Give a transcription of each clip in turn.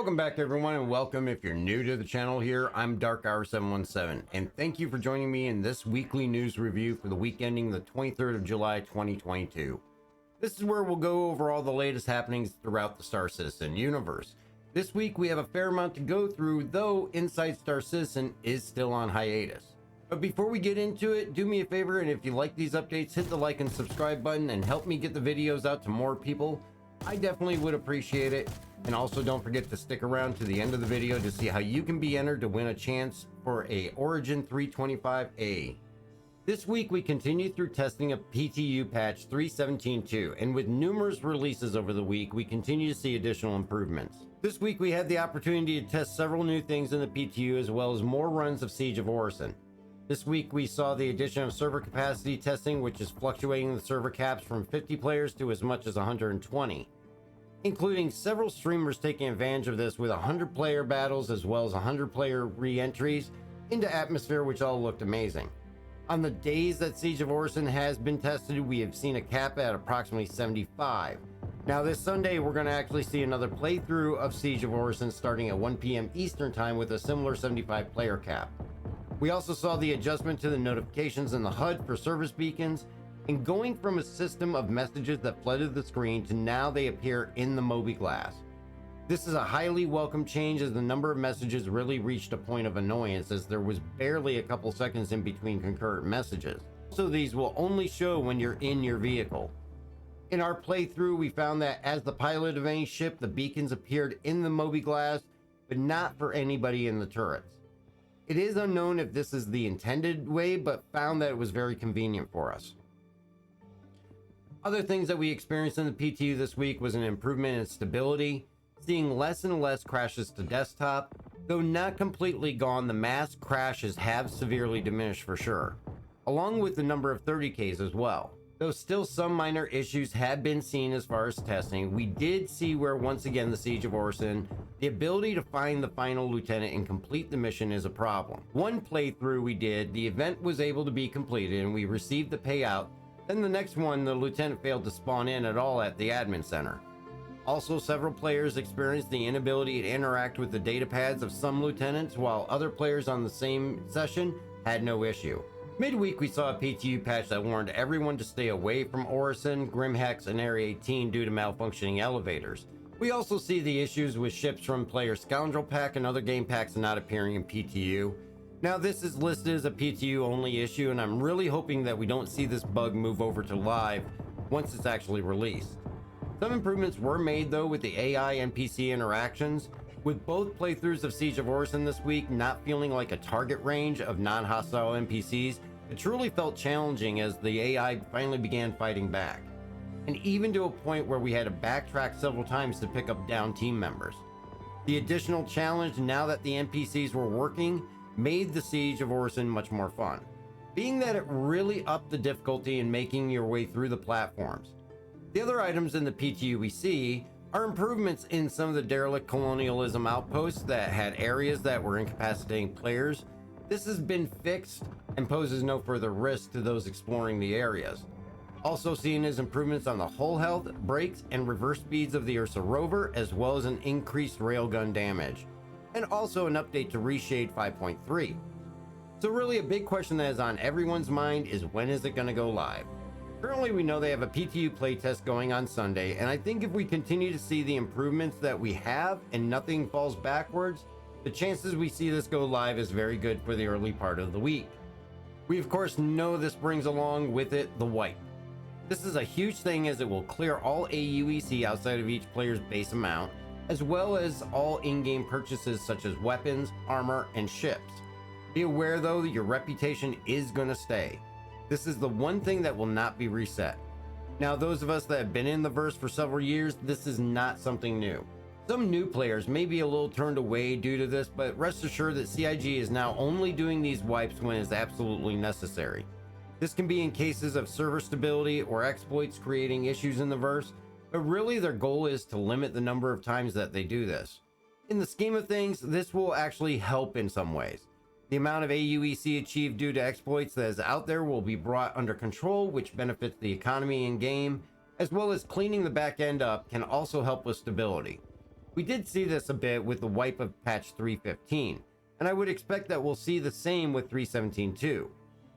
Welcome back everyone, and welcome if you're new to the channel here. I'm Dark Hour 717, and thank you for joining me in this weekly news review for the week ending the 23rd of July 2022. This is where we'll go over all the latest happenings throughout the Star Citizen universe. This week we have a fair amount to go through, though Inside Star Citizen is still on hiatus. But before we get into it, do me a favor, and if you like these updates, hit the like and subscribe button and help me get the videos out to more people. I definitely would appreciate it. And also don't forget to stick around to the end of the video to see how you can be entered to win a chance for a Origin 325A. This week we continue through testing of PTU patch 3.17.2, and with numerous releases over the week, we continue to see additional improvements. This week we had the opportunity to test several new things in the PTU, as well as more runs of Siege of Orison. This week we saw the addition of server capacity testing, which is fluctuating the server caps from 50 players to as much as 120. Including several streamers taking advantage of this with 100 player battles as well as 100 player re-entries into Atmosphere, which all looked amazing. On the days that Siege of Orison has been tested, we have seen a cap at approximately 75. Now this Sunday we're going to actually see another playthrough of Siege of Orison starting at 1 p.m. Eastern time with a similar 75 player cap. We also saw the adjustment to the notifications in the HUD for service beacons, and going from a system of messages that flooded the screen to now they appear in the Moby Glass. This is a highly welcome change, as the number of messages really reached a point of annoyance, as there was barely a couple seconds in between concurrent messages. So these will only show when you're in your vehicle. In our playthrough, we found that as the pilot of any ship, the beacons appeared in the Moby Glass, but not for anybody in the turrets. It is unknown if this is the intended way, but found that it was very convenient for us. Other things that we experienced in the PTU this week was an improvement in stability, seeing less and less crashes to desktop. Though not completely gone, the mass crashes have severely diminished for sure, along with the number of 30Ks as well. Though still some minor issues have been seen as far as testing, we did see where once again the Siege of Orison, the ability to find the final lieutenant and complete the mission is a problem. One playthrough we did, the event was able to be completed and we received the payout. Then the next one, the lieutenant failed to spawn in at all at the admin center. Also, several players experienced the inability to interact with the data pads of some lieutenants, while other players on the same session had no issue. Midweek, we saw a PTU patch that warned everyone to stay away from Orison, Grimhex, and Area 18 due to malfunctioning elevators. We also see the issues with ships from player Scoundrel Pack and other game packs not appearing in PTU. Now this is listed as a PTU only issue, and I'm really hoping that we don't see this bug move over to live once it's actually released. Some improvements were made though with the AI NPC interactions, with both playthroughs of Siege of Orison this week not feeling like a target range of non-hostile NPCs. It truly felt challenging as the AI finally began fighting back, and even to a point where we had to backtrack several times to pick up down team members. The additional challenge, now that the NPCs were working, made the Siege of Orison much more fun, being that it really upped the difficulty in making your way through the platforms. The other items in the PTU we see are improvements in some of the derelict colonialism outposts that had areas that were incapacitating players. This has been fixed and poses no further risk to those exploring the areas. Also seen is improvements on the hull health, brakes, and reverse speeds of the Ursa rover, as well as an increased railgun damage, and also an update to Reshade 5.3. So really a big question that is on everyone's mind is, when is it going to go live? Currently we know they have a PTU playtest going on Sunday, and I think if we continue to see the improvements that we have and nothing falls backwards, the chances we see this go live is very good for the early part of the week. We of course know this brings along with it the wipe. This is a huge thing, as it will clear all AUEC outside of each player's base amount, as well as all in-game purchases such as weapons, armor, and ships. Be aware though that your reputation is going to stay. This is the one thing that will not be reset. Now those of us that have been in the verse for several years, this is not something new. Some new players may be a little turned away due to this, but rest assured that CIG is now only doing these wipes when it's absolutely necessary. This can be in cases of server stability or exploits creating issues in the verse, but really their goal is to limit the number of times that they do this. In the scheme of things, this will actually help in some ways. The amount of AUEC achieved due to exploits that is out there will be brought under control, which benefits the economy in game, as well as cleaning the back end up can also help with stability. We did see this a bit with the wipe of patch 315, and I would expect that we'll see the same with 317.2.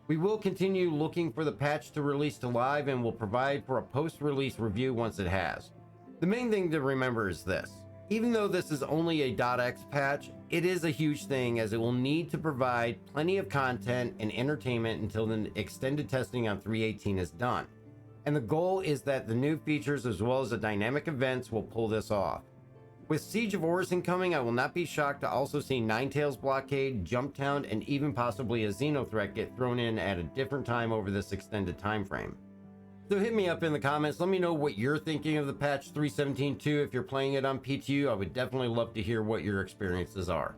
We will continue looking for the patch to release to live and will provide for a post-release review once it has. The main thing to remember is this. Even though this is only a .x patch, it is a huge thing as it will need to provide plenty of content and entertainment until the extended testing on 318 is done. And the goal is that the new features as well as the dynamic events will pull this off. With Siege of Orison coming, I will not be shocked to also see Ninetales Blockade, Jumptown, and even possibly a Xeno threat get thrown in at a different time over this extended time frame. So hit me up in the comments, let me know what you're thinking of the patch 317.2. If you're playing it on PTU, I would definitely love to hear what your experiences are.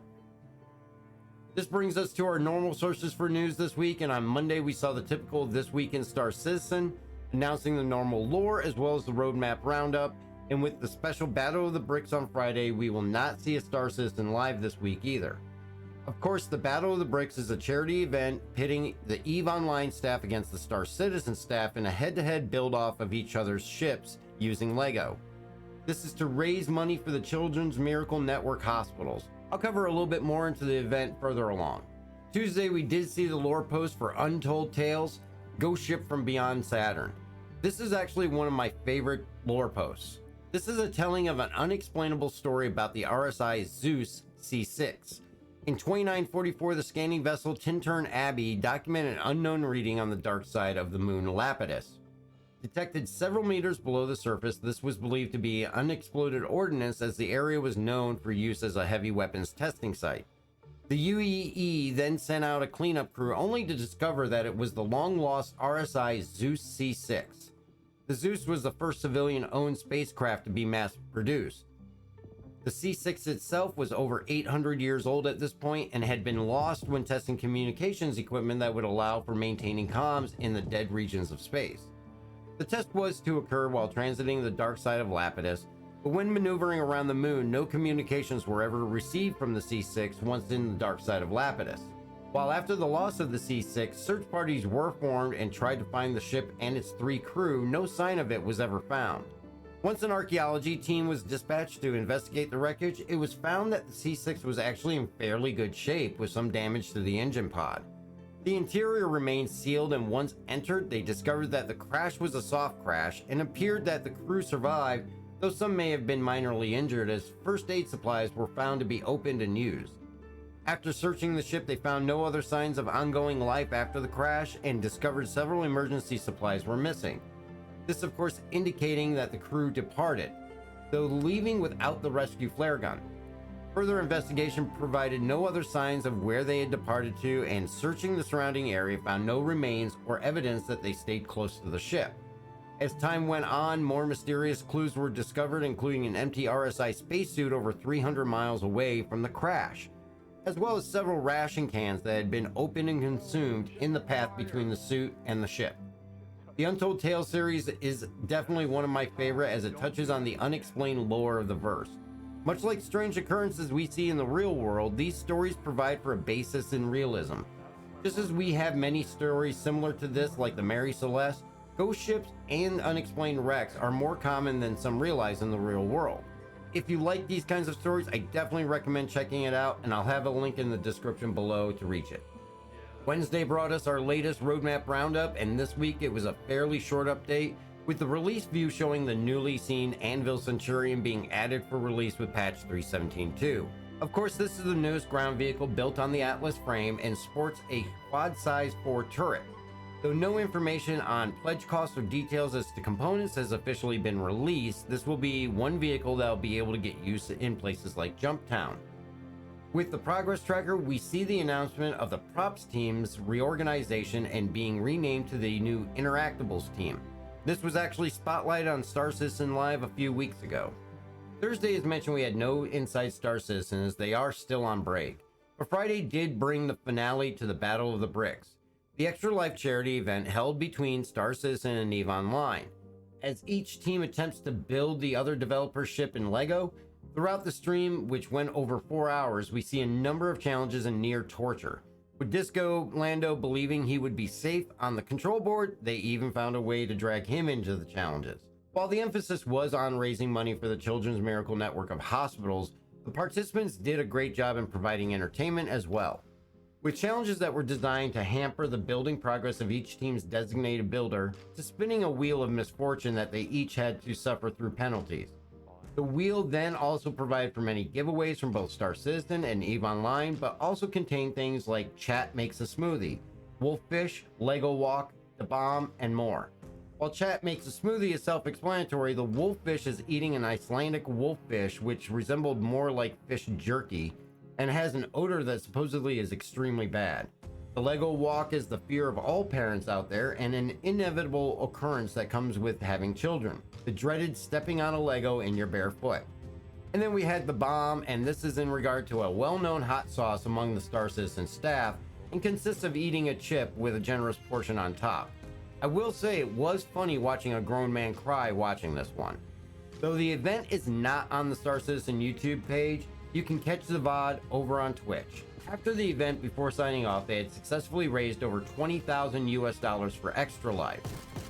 This brings us to our normal sources for news this week, and on Monday we saw the typical This Week in Star Citizen, announcing the normal lore as well as the roadmap roundup. And with the special Battle of the Bricks on Friday, we will not see a Star Citizen live this week either. Of course, the Battle of the Bricks is a charity event pitting the EVE Online staff against the Star Citizen staff in a head-to-head build-off of each other's ships using LEGO. This is to raise money for the Children's Miracle Network hospitals. I'll cover a little bit more into the event further along. Tuesday, we did see the lore post for Untold Tales, Ghost Ship from Beyond Saturn. This is actually one of my favorite lore posts. This is a telling of an unexplainable story about the RSI Zeus C6. In 2944, the scanning vessel Tintern Abbey documented an unknown reading on the dark side of the moon Lapidus. Detected several meters below the surface, this was believed to be unexploded ordnance as the area was known for use as a heavy weapons testing site. The UEE then sent out a cleanup crew only to discover that it was the long-lost RSI Zeus C6. The Zeus was the first civilian-owned spacecraft to be mass-produced. The C6 itself was over 800 years old at this point and had been lost when testing communications equipment that would allow for maintaining comms in the dead regions of space. The test was to occur while transiting the dark side of Lapidus, but when maneuvering around the moon, no communications were ever received from the C6 once in the dark side of Lapidus. While after the loss of the C6, search parties were formed and tried to find the ship and its 3 crew, no sign of it was ever found. Once an archaeology team was dispatched to investigate the wreckage, it was found that the C6 was actually in fairly good shape with some damage to the engine pod. The interior remained sealed, and once entered, they discovered that the crash was a soft crash and appeared that the crew survived, though some may have been minorly injured as first aid supplies were found to be opened and used. After searching the ship, they found no other signs of ongoing life after the crash and discovered several emergency supplies were missing. This, of course, indicating that the crew departed, though leaving without the rescue flare gun. Further investigation provided no other signs of where they had departed to, and searching the surrounding area found no remains or evidence that they stayed close to the ship. As time went on, more mysterious clues were discovered, including an empty RSI spacesuit over 300 miles away from the crash, as well as several ration cans that had been opened and consumed in the path between the suit and the ship. The Untold Tales series is definitely one of my favorite as it touches on the unexplained lore of the verse. Much like strange occurrences we see in the real world, these stories provide for a basis in realism. Just as we have many stories similar to this like the Mary Celeste, ghost ships and unexplained wrecks are more common than some realize in the real world. If you like these kinds of stories, I definitely recommend checking it out, and I'll have a link in the description below to reach it. Wednesday brought us our latest roadmap roundup, and this week it was a fairly short update, with the release view showing the newly seen Anvil Centurion being added for release with patch 317.2. Of course, this is the newest ground vehicle built on the Atlas frame and sports a quad-size 4 turret. Though no information on pledge costs or details as to components has officially been released, this will be one vehicle that will be able to get used in places like Jumptown. With the progress tracker, we see the announcement of the props team's reorganization and being renamed to the new Interactables team. This was actually spotlighted on Star Citizen Live a few weeks ago. Thursday, as mentioned, we had no Inside Star Citizen as they are still on break. But Friday did bring the finale to the Battle of the Bricks, the Extra Life charity event held between Star Citizen and EVE Online. As each team attempts to build the other developer's ship in LEGO, throughout the stream, which went over 4 hours, we see a number of challenges and near torture. With Disco Lando believing he would be safe on the control board, they even found a way to drag him into the challenges. While the emphasis was on raising money for the Children's Miracle Network of hospitals, the participants did a great job in providing entertainment as well, with challenges that were designed to hamper the building progress of each team's designated builder to spinning a wheel of misfortune that they each had to suffer through penalties. The wheel then also provided for many giveaways from both Star Citizen and EVE Online, but also contained things like Chat Makes a Smoothie, Wolffish, Lego Walk, the Bomb, and more. While Chat Makes a Smoothie is self-explanatory, the Wolffish is eating an Icelandic wolffish which resembled more like fish jerky and has an odor that supposedly is extremely bad. The Lego Walk is the fear of all parents out there and an inevitable occurrence that comes with having children, the dreaded stepping on a Lego in your bare foot. And then we had the Bomb, and this is in regard to a well-known hot sauce among the Star Citizen staff and consists of eating a chip with a generous portion on top. I will say it was funny watching a grown man cry watching this one. Though the event is not on the Star Citizen YouTube page, you can catch the VOD over on Twitch. After the event, before signing off, they had successfully raised over $20,000 US for Extra Life.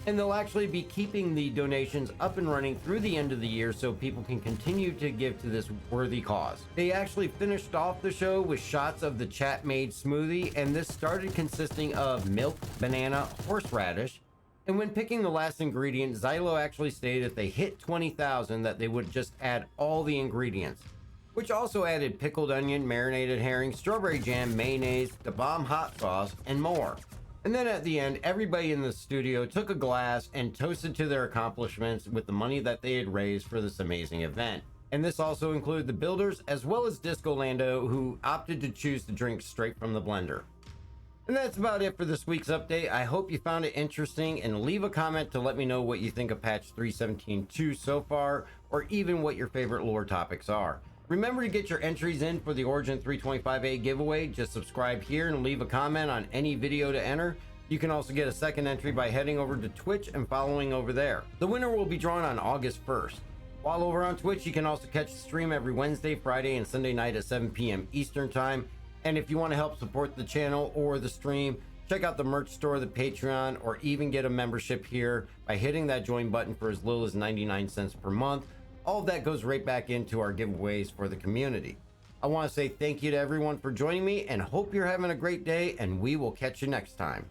And they'll actually be keeping the donations up and running through the end of the year so people can continue to give to this worthy cause. They actually finished off the show with shots of the chat-made smoothie, and this started consisting of milk, banana, horseradish. And when picking the last ingredient, Xylo actually stated if they hit 20,000 that they would just add all the ingredients, which also added pickled onion, marinated herring, strawberry jam, mayonnaise, the bomb hot sauce, and more. And then at the end, everybody in the studio took a glass and toasted to their accomplishments with the money that they had raised for this amazing event. And this also included the builders as well as Disco Lando, who opted to choose to drink straight from the blender. And that's about it for this week's update. I hope you found it interesting, and leave a comment to let me know what you think of patch 3.17.2 so far, or even what your favorite lore topics are. Remember to get your entries in for the Origin 325A giveaway. Just subscribe here and leave a comment on any video to enter. You can also get a second entry by heading over to Twitch and following over there. The winner will be drawn on August 1st. While over on Twitch, you can also catch the stream every Wednesday, Friday, and Sunday night at 7 p.m. Eastern Time. And if you want to help support the channel or the stream, check out the merch store, the Patreon, or even get a membership here by hitting that join button for as little as 99 cents per month. All of that goes right back into our giveaways for the community. I want to say thank you to everyone for joining me and hope you're having a great day, and we will catch you next time.